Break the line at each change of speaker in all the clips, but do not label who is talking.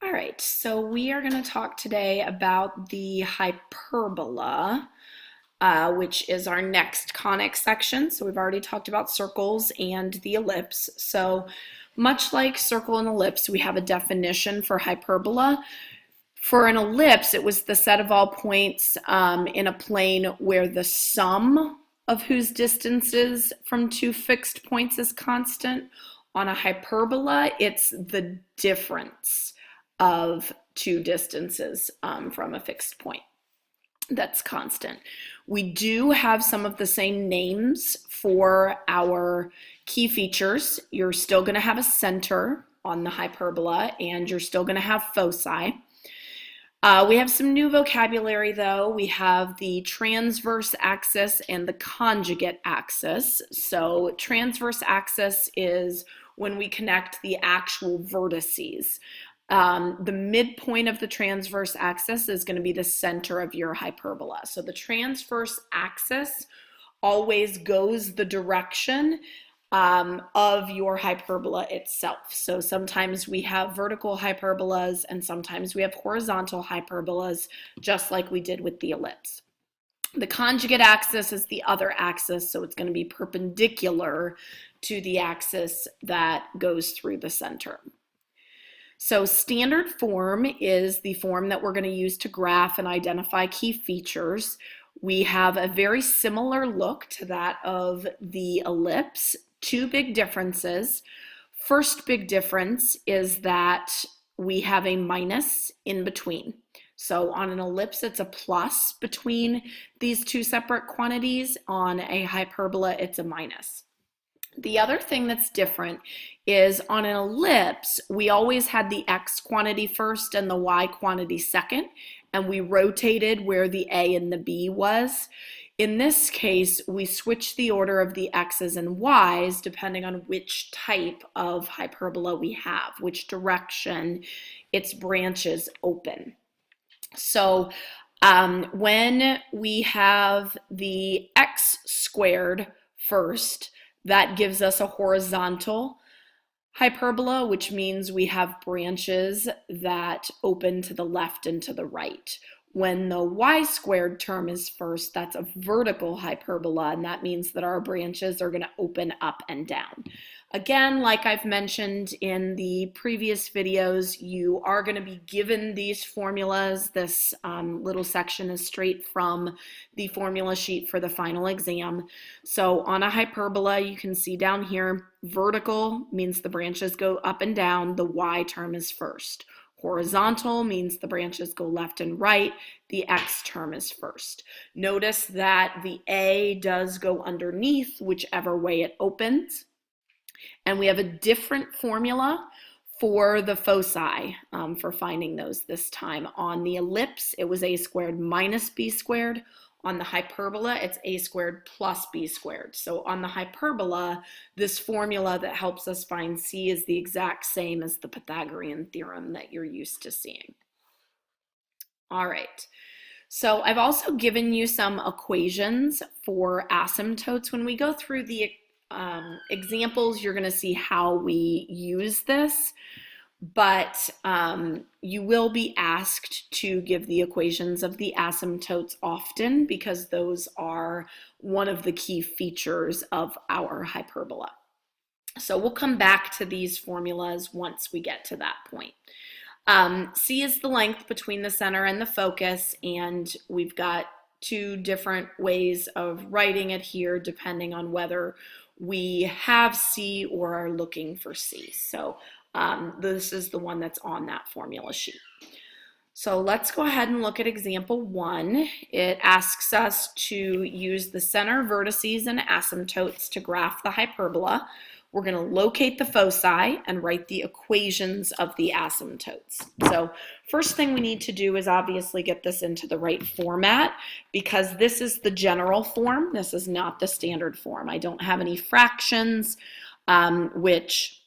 All right, so we are going to talk today about the hyperbola, which is our next conic section. So we've already talked about circles and the ellipse. So much like circle and ellipse, we have a definition for hyperbola. For an ellipse, it was the set of all points in a plane where the sum of whose distances from two fixed points is constant. On a hyperbola, it's the difference of two distances from a fixed point that's constant. We do have some of the same names for our key features. You're still going to have a center on the hyperbola, and you're still going to have foci. We have some new vocabulary though. We have the transverse axis and the conjugate axis. So transverse axis is when we connect the actual vertices. The midpoint of the transverse axis is going to be the center of your hyperbola. So the transverse axis always goes the direction of your hyperbola itself. So sometimes we have vertical hyperbolas and sometimes we have horizontal hyperbolas, just like we did with the ellipse. The conjugate axis is the other axis, so it's going to be perpendicular to the axis that goes through the center. So standard form is the form that we're going to use to graph and identify key features. We have a very similar look to that of the ellipse. Two big differences. First big difference is that we have a minus in between. So on an ellipse, it's a plus between these two separate quantities. On a hyperbola, it's a minus. The other thing that's different is on an ellipse, we always had the x quantity first and the y quantity second, and we rotated where the a and the b was. In this case, we switch the order of the x's and y's depending on which type of hyperbola we have, which direction its branches open. So when we have the x squared first, that gives us a horizontal hyperbola, which means we have branches that open to the left and to the right. When the y squared term is first, that's a vertical hyperbola, and that means that our branches are going to open up and down. Again, like I've mentioned in the previous videos, you are going to be given these formulas. This little section is straight from the formula sheet for the final exam. So on a hyperbola, you can see down here, vertical means the branches go up and down. The y term is first. Horizontal means the branches go left and right. The x term is first. Notice that the a does go underneath whichever way it opens. And we have a different formula for the foci for finding those this time. On the ellipse, it was a squared minus b squared. On the hyperbola, it's a squared plus b squared. So on the hyperbola, this formula that helps us find c is the exact same as the Pythagorean theorem that you're used to seeing. All right. So I've also given you some equations for asymptotes. When we go through the examples, you're going to see how we use this. But you will be asked to give the equations of the asymptotes often because those are one of the key features of our hyperbola. So we'll come back to these formulas once we get to that point. C is the length between the center and the focus, and we've got two different ways of writing it here depending on whether we have C or are looking for C. So this is the one that's on that formula sheet. So let's go ahead and look at example 1. It asks us to use the center vertices and asymptotes to graph the hyperbola. We're going to locate the foci and write the equations of the asymptotes. So first thing we need to do is obviously get this into the right format because this is the general form. This is not the standard form. I don't have any fractions, which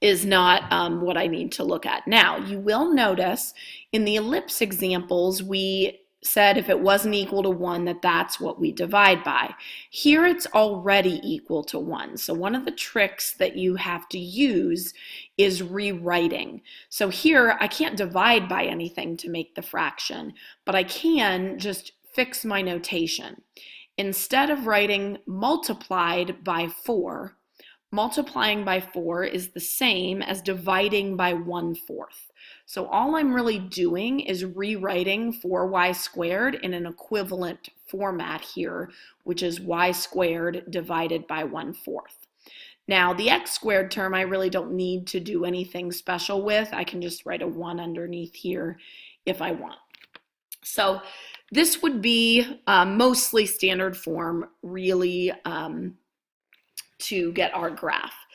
is not what I need to look at. Now, you will notice in the ellipse examples, we said if it wasn't equal to 1, that's what we divide by. Here it's already equal to 1. So one of the tricks that you have to use is rewriting. So here I can't divide by anything to make the fraction, but I can just fix my notation. Instead of writing multiplied by 4, multiplying by 4 is the same as dividing by 1/4. So all I'm really doing is rewriting 4y squared in an equivalent format here, which is y squared divided by 1/4. Now the x squared term I really don't need to do anything special with. I can just write a 1 underneath here if I want. So this would be mostly standard form, really, to get our graph.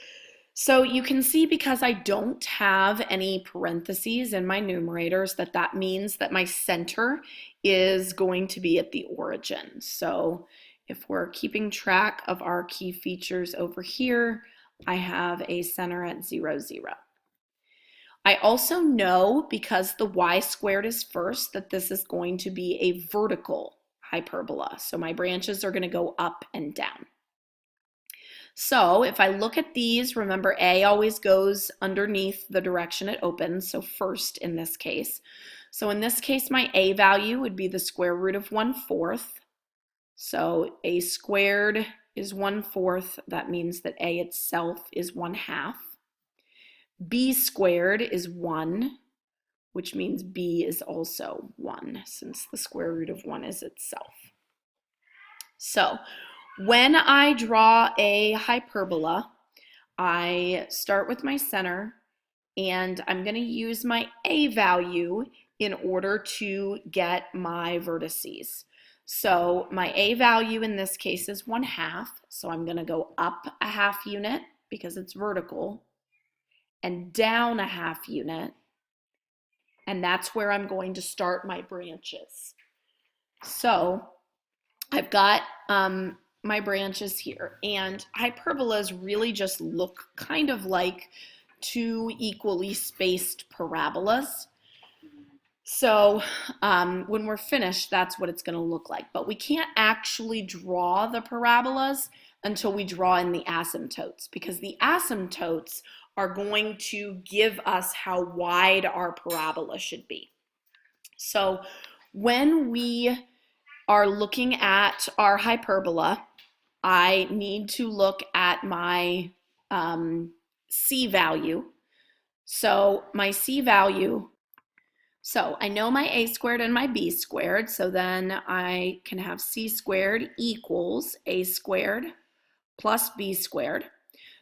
So you can see, because I don't have any parentheses in my numerators, that means that my center is going to be at the origin. So if we're keeping track of our key features over here, I have a center at 0, 0. I also know, because the y squared is first, that this is going to be a vertical hyperbola. So my branches are going to go up and down. So if I look at these, remember A always goes underneath the direction it opens, so first in this case. So in this case, my A value would be the square root of 1/4. So A squared is 1/4. That means that A itself is 1/2. B squared is 1, which means B is also 1, since the square root of 1 is itself. So when I draw a hyperbola, I start with my center, and I'm going to use my A value in order to get my vertices. So my A value in this case is 1/2, so I'm going to go up a half unit because it's vertical, and down a half unit, and that's where I'm going to start my branches. So I've got my branches here, and hyperbolas really just look kind of like two equally spaced parabolas. So when we're finished, that's what it's going to look like. But we can't actually draw the parabolas until we draw in the asymptotes, because the asymptotes are going to give us how wide our parabola should be. So when we are looking at our hyperbola, I need to look at my C value. So my C value, so I know my A squared and my B squared, so then I can have C squared equals A squared plus B squared.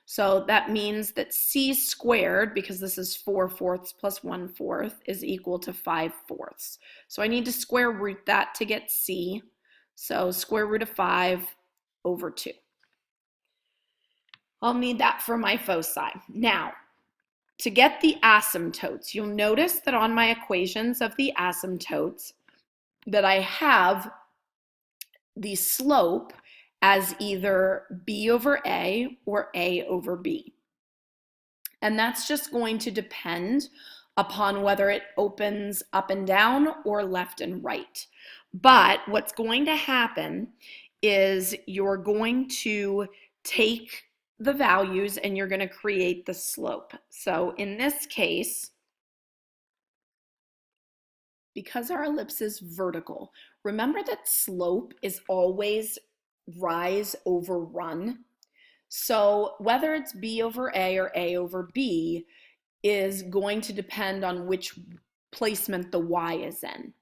So that means that C squared, because this is 4/4 plus 1/4, is equal to 5/4. So I need to square root that to get C. So square root of 5/2. I'll need that for my foci. Now, to get the asymptotes, you'll notice that on my equations of the asymptotes that I have the slope as either B over A or A over B. And that's just going to depend upon whether it opens up and down or left and right. But what's going to happen is you're going to take the values and you're going to create the slope. So in this case, because our ellipse is vertical, remember that slope is always rise over run. So whether it's B over A or A over B is going to depend on which placement the Y is in.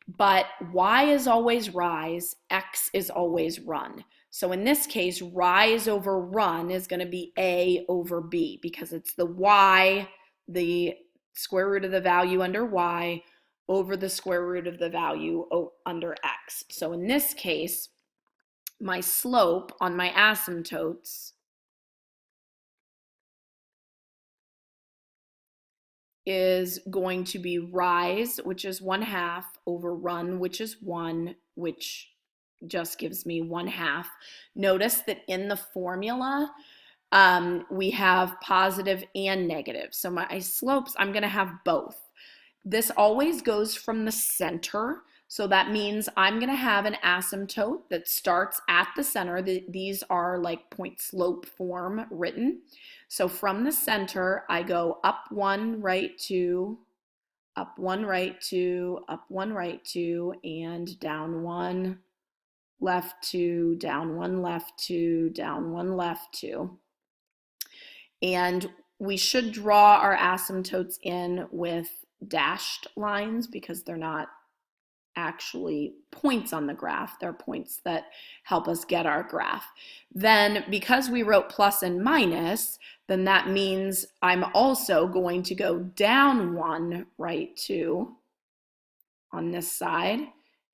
But Y is always rise, X is always run. So in this case, rise over run is going to be A over B, because it's the Y, the square root of the value under Y, over the square root of the value under X. So in this case, my slope on my asymptotes is going to be rise, which is 1/2, over run, which is 1, which just gives me 1/2. Notice that in the formula, we have positive and negative. So my slopes, I'm going to have both. This always goes from the center. So that means I'm going to have an asymptote that starts at the center. These are like point slope form written. So from the center, I go up one, right two, up one, right two, up one, right two, and down one, left two, down one, left two, down one, left two. And we should draw our asymptotes in with dashed lines because they're not actually points on the graph. They're points that help us get our graph. Then because we wrote plus and minus, then that means I'm also going to go down one, right two on this side,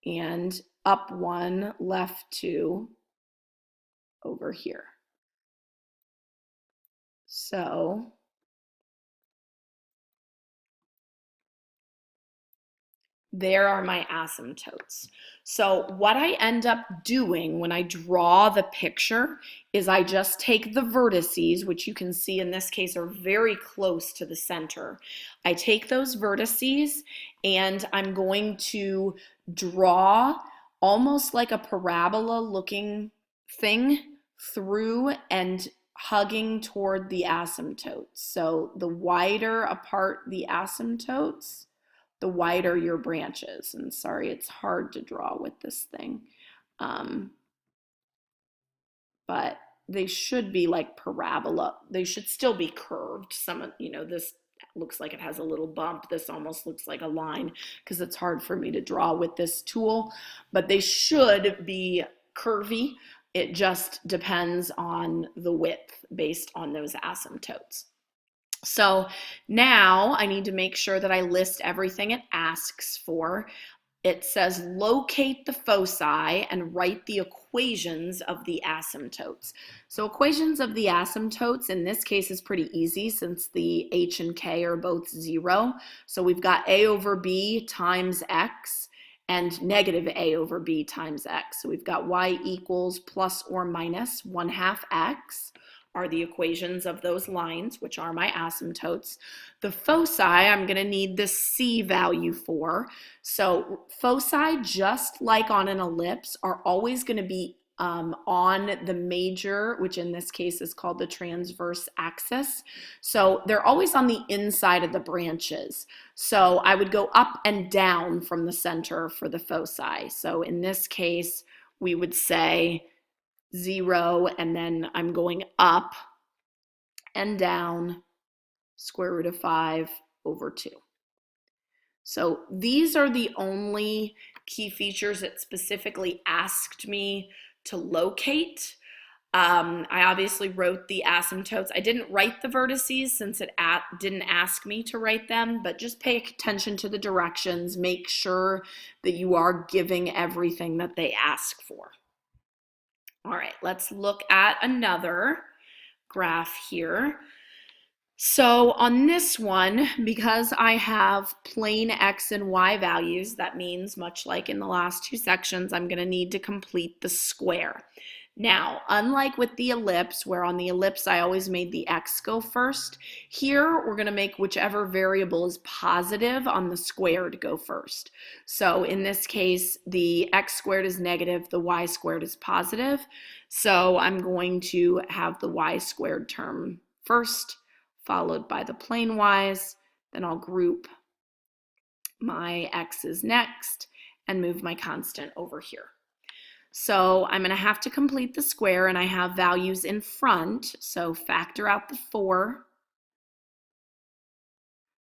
and up one, left two over here. So there are my asymptotes. So what I end up doing when I draw the picture is I just take the vertices, which you can see in this case are very close to the center. I take those vertices and I'm going to draw almost like a parabola looking thing through and hugging toward the asymptotes. So the wider apart the asymptotes, the wider your branches. And sorry, it's hard to draw with this thing. But they should be like parabola. They should still be curved. Some of, this looks like it has a little bump. This almost looks like a line because it's hard for me to draw with this tool. But they should be curvy. It just depends on the width based on those asymptotes. So now I need to make sure that I list everything it asks for. It says locate the foci and write the equations of the asymptotes. So equations of the asymptotes in this case is pretty easy since the h and k are both 0. So we've got a over b times x and negative a over b times x. So we've got y equals plus or minus 1/2 x. Are the equations of those lines, which are my asymptotes. The foci, I'm going to need the C value for. So foci, just like on an ellipse, are always going to be on the major, which in this case is called the transverse axis. So they're always on the inside of the branches. So I would go up and down from the center for the foci. So in this case, we would say 0, and then I'm going up and down square root of 5 over 2. So these are the only key features it specifically asked me to locate. I obviously wrote the asymptotes. I didn't write the vertices since it didn't ask me to write them, but just pay attention to the directions. Make sure that you are giving everything that they ask for. All right, let's look at another graph here. So on this one, because I have plain x and y values, that means much like in the last two sections, I'm going to need to complete the square. Now, unlike with the ellipse, where on the ellipse I always made the x go first, here we're going to make whichever variable is positive on the squared go first. So in this case, the x squared is negative, the y squared is positive. So I'm going to have the y squared term first, followed by the plain y's. Then I'll group my x's next and move my constant over here. So I'm going to have to complete the square, and I have values in front. So factor out the 4,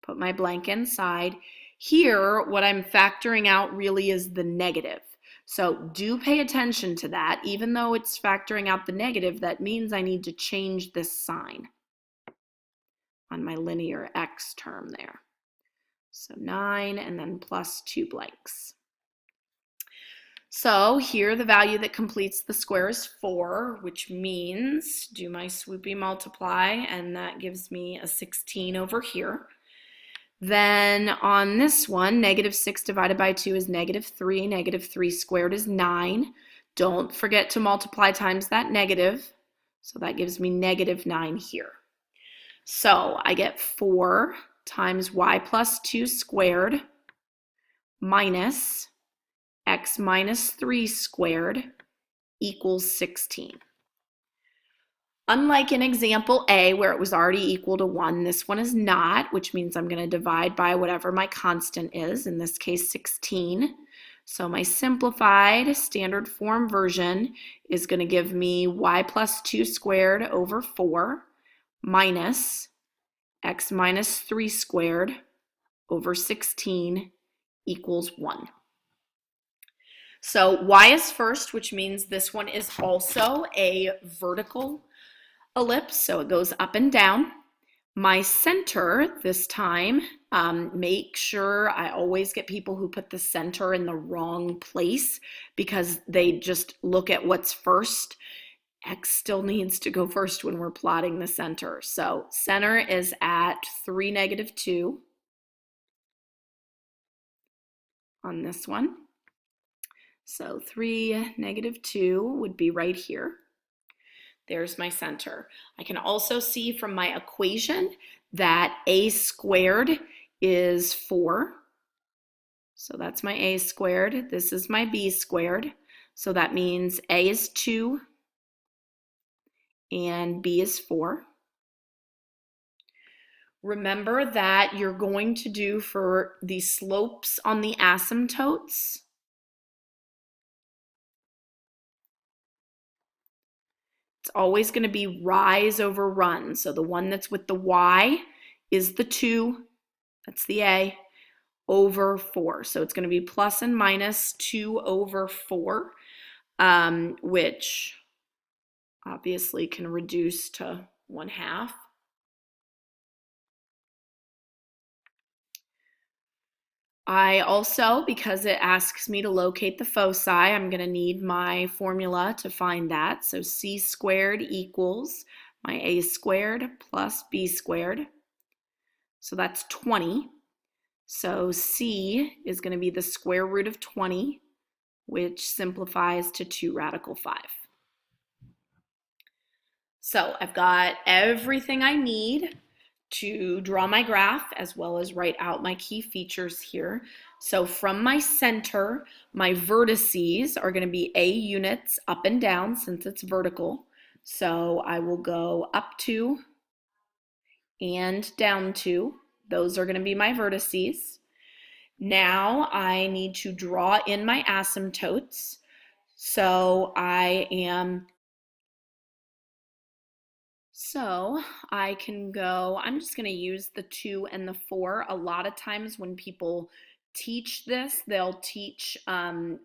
put my blank inside. Here, what I'm factoring out really is the negative. So do pay attention to that. Even though it's factoring out the negative, that means I need to change this sign on my linear x term there. So 9 and then plus 2 blanks. So here the value that completes the square is 4, which means do my swoopy multiply, and that gives me a 16 over here. Then on this one, negative 6 divided by 2 is negative 3. Negative 3 squared is 9. Don't forget to multiply times that negative. So that gives me negative 9 here. So I get 4 times y plus 2 squared minus x minus 3 squared equals 16. Unlike in example A, where it was already equal to 1, this one is not, which means I'm going to divide by whatever my constant is, in this case 16. So my simplified standard form version is going to give me y plus 2 squared over 4 minus x minus 3 squared over 16 equals 1. So y is first, which means this one is also a vertical ellipse, so it goes up and down. My center this time, make sure I always get people who put the center in the wrong place because they just look at what's first. X still needs to go first when we're plotting the center. So center is at 3, negative 2 on this one. So 3, negative 2 would be right here. There's my center. I can also see from my equation that a squared is 4. So that's my a squared. This is my b squared. So that means a is 2 and b is 4. Remember that you're going to do for the slopes on the asymptotes. It's always going to be rise over run. So the one that's with the y is the 2, that's the a, over 4. So it's going to be plus and minus 2 over 4, which obviously can reduce to 1/2. I also, because it asks me to locate the foci, I'm going to need my formula to find that. So c squared equals my a squared plus b squared. So that's 20. So c is going to be the square root of 20, which simplifies to 2 radical 5. So I've got everything I need to draw my graph as well as write out my key features here. So from my center, my vertices are going to be a units up and down since it's vertical. So I will go up 2 and down 2. Those are going to be my vertices. Now I need to draw in my asymptotes. So I can go, I'm just going to use the 2 and the 4. A lot of times when people teach this, they'll teach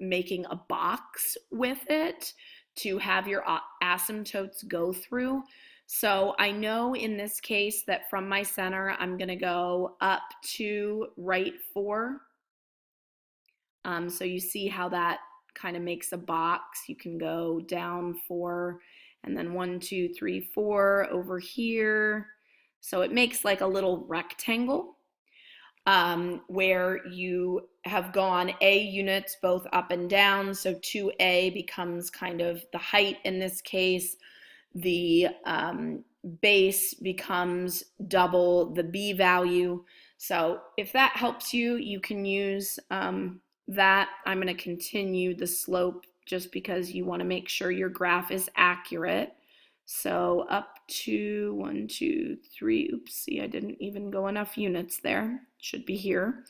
making a box with it to have your asymptotes go through. So I know in this case that from my center, I'm going to go up to right 4. So you see how that kind of makes a box. You can go down 4 and then 1, 2, 3, 4 over here. So it makes like a little rectangle where you have gone a units both up and down. So 2a becomes kind of the height in this case. The base becomes double the b value. So if that helps you, you can use that. I'm going to continue the slope just because you want to make sure your graph is accurate. So up to 1, 2, 3, oopsie, I didn't even go enough units there. Should be here.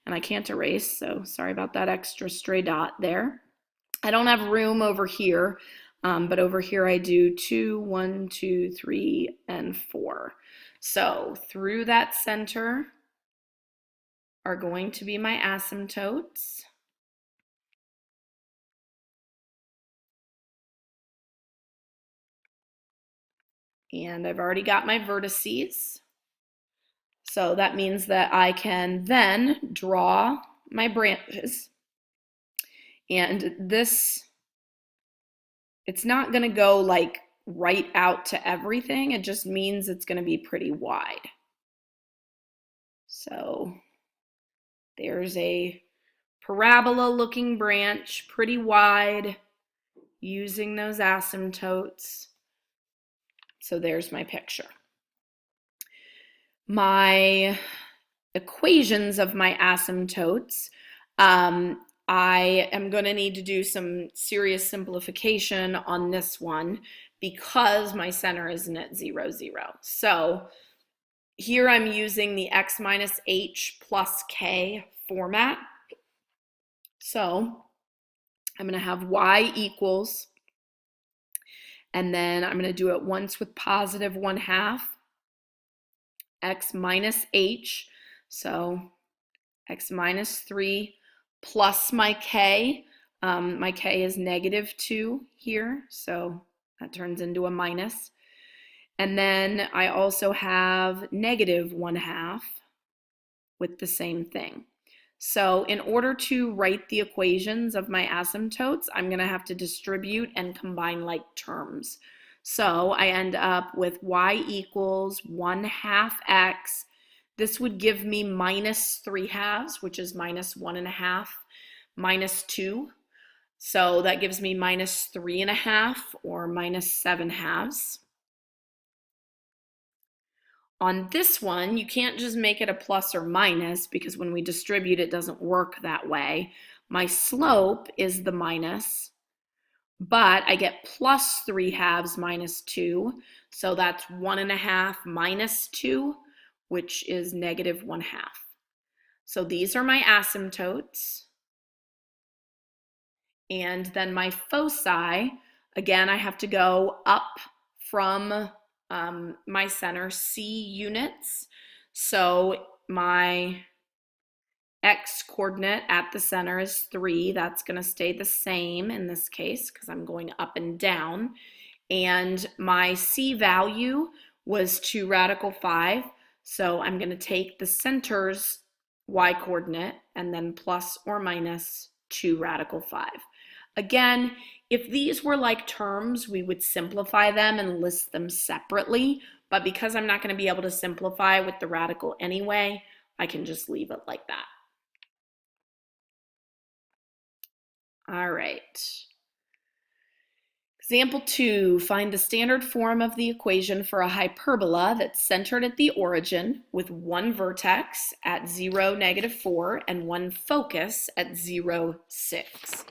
And I can't erase, so sorry about that extra stray dot there. I don't have room over here, but over here I do 2, 1, 2, 3, and 4. So through that center are going to be my asymptotes. And I've already got my vertices. So that means that I can then draw my branches. And this, it's not going to go like right out to everything. It just means it's going to be pretty wide. So there's a parabola looking branch, pretty wide, using those asymptotes. So there's my picture. My equations of my asymptotes, I am going to need to do some serious simplification on this one because my center isn't at 0, 0. So here I'm using the x minus h plus k format. So I'm going to have y equals, and then I'm going to do it once with positive 1/2, x minus h, so x minus 3 plus my k. My k is -2 here, so that turns into a minus. And then I also have -1/2 with the same thing. So in order to write the equations of my asymptotes, I'm going to have to distribute and combine like terms. So I end up with y equals 1/2 x. This would give me -3/2, which is -1/2, -2. So that gives me -3/2 or -7/2. On this one, you can't just make it a plus or minus because when we distribute, it doesn't work that way. My slope is the minus, but I get +3/2 minus 2. So that's 1/2 minus 2, which is -1/2. So these are my asymptotes. And then my foci, again, I have to go up from my center, C units. So my x coordinate at the center is 3. That's going to stay the same in this case because I'm going up and down. And my C value was 2 radical 5. So I'm going to take the center's y coordinate and then plus or minus 2 radical 5. Again, if these were like terms, we would simplify them and list them separately. But because I'm not going to be able to simplify with the radical anyway, I can just leave it like that. All right. Example 2, find the standard form of the equation for a hyperbola that's centered at the origin with one vertex at 0, -4 and one focus at 0, 6.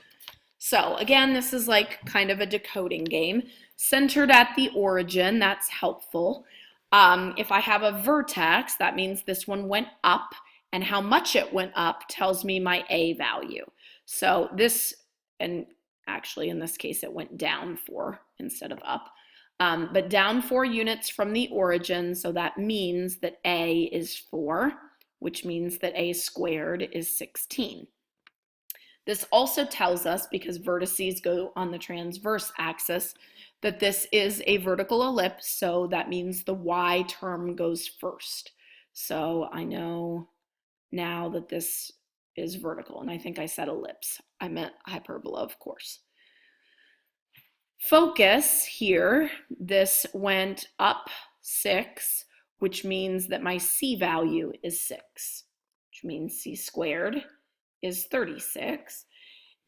So again, this is like kind of a decoding game. Centered at the origin, that's helpful. If I have a vertex, that means this one went up, and how much it went up tells me my A value. So this, and actually in this case it went down 4 instead of up, but down 4 units from the origin, so that means that A is 4, which means that A squared is 16. This also tells us, because vertices go on the transverse axis, that this is a vertical ellipse, so that means the y term goes first. So I know now that this is vertical, and I think I said ellipse. I meant hyperbola, of course. Focus here, this went up 6, which means that my C value is 6, which means C squared is 36.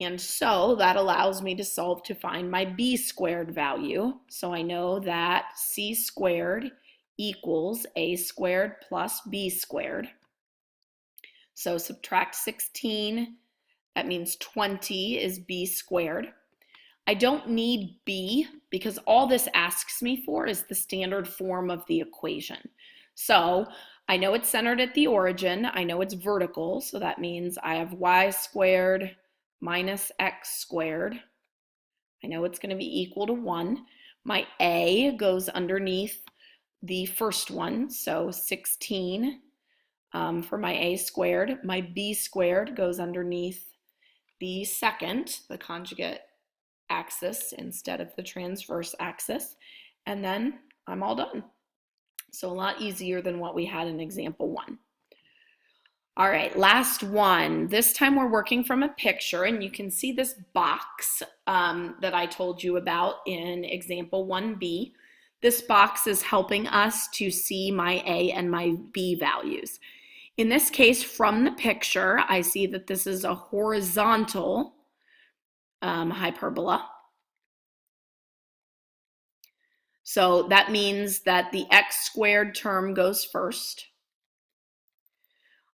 And so that allows me to solve to find my B squared value. So I know that C squared equals A squared plus B squared. So subtract 16, that means 20 is B squared. I don't need B because all this asks me for is the standard form of the equation. So I know it's centered at the origin. I know it's vertical, so that means I have y squared minus x squared. I know it's going to be equal to 1. My A goes underneath the first one, so 16 for my A squared. My B squared goes underneath the second, the conjugate axis instead of the transverse axis, and then I'm all done. So a lot easier than what we had in example 1. All right, last one. This time we're working from a picture, and you can see this box that I told you about in example 1b. This box is helping us to see my A and my B values. In this case, from the picture, I see that this is a horizontal hyperbola. So that means that the x squared term goes first.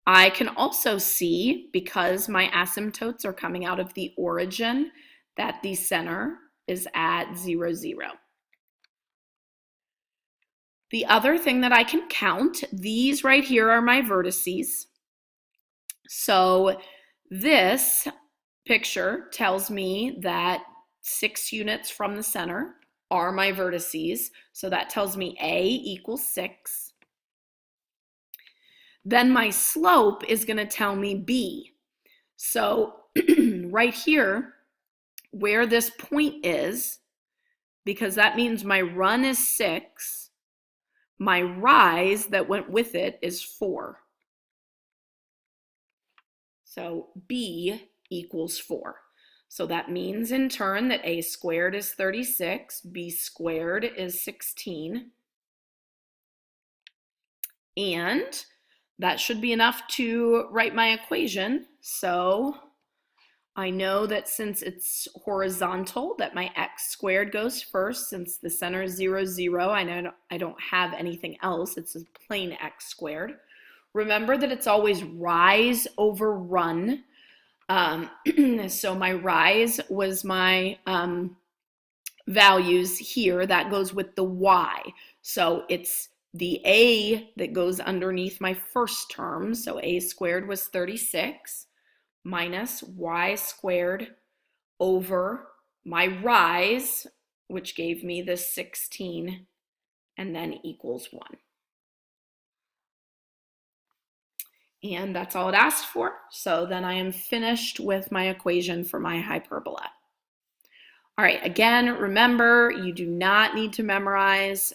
I can also see, because my asymptotes are coming out of the origin, that the center is at 0, 0. The other thing that I can count, these right here are my vertices. So this picture tells me that 6 units from the center are my vertices. So that tells me A equals 6. Then my slope is going to tell me B. So right here, where this point is, because that means my run is 6, my rise that went with it is 4. So B equals 4. So that means in turn that A squared is 36, B squared is 16. And that should be enough to write my equation. So I know that since it's horizontal, that my x squared goes first. Since the center is 0, 0, I know I don't have anything else. It's a plain x squared. Remember that it's always rise over run. So my rise was my values here. That goes with the y. So it's the a that goes underneath my first term. So a squared was 36 minus y squared over my rise, which gave me the 16, and then equals 1. And that's all it asked for. So then I am finished with my equation for my hyperbola. All right, again, remember, you do not need to memorize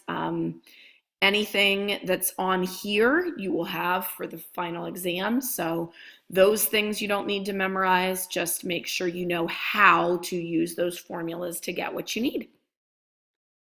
anything that's on here you will have for the final exam. So those things you don't need to memorize. Just make sure you know how to use those formulas to get what you need.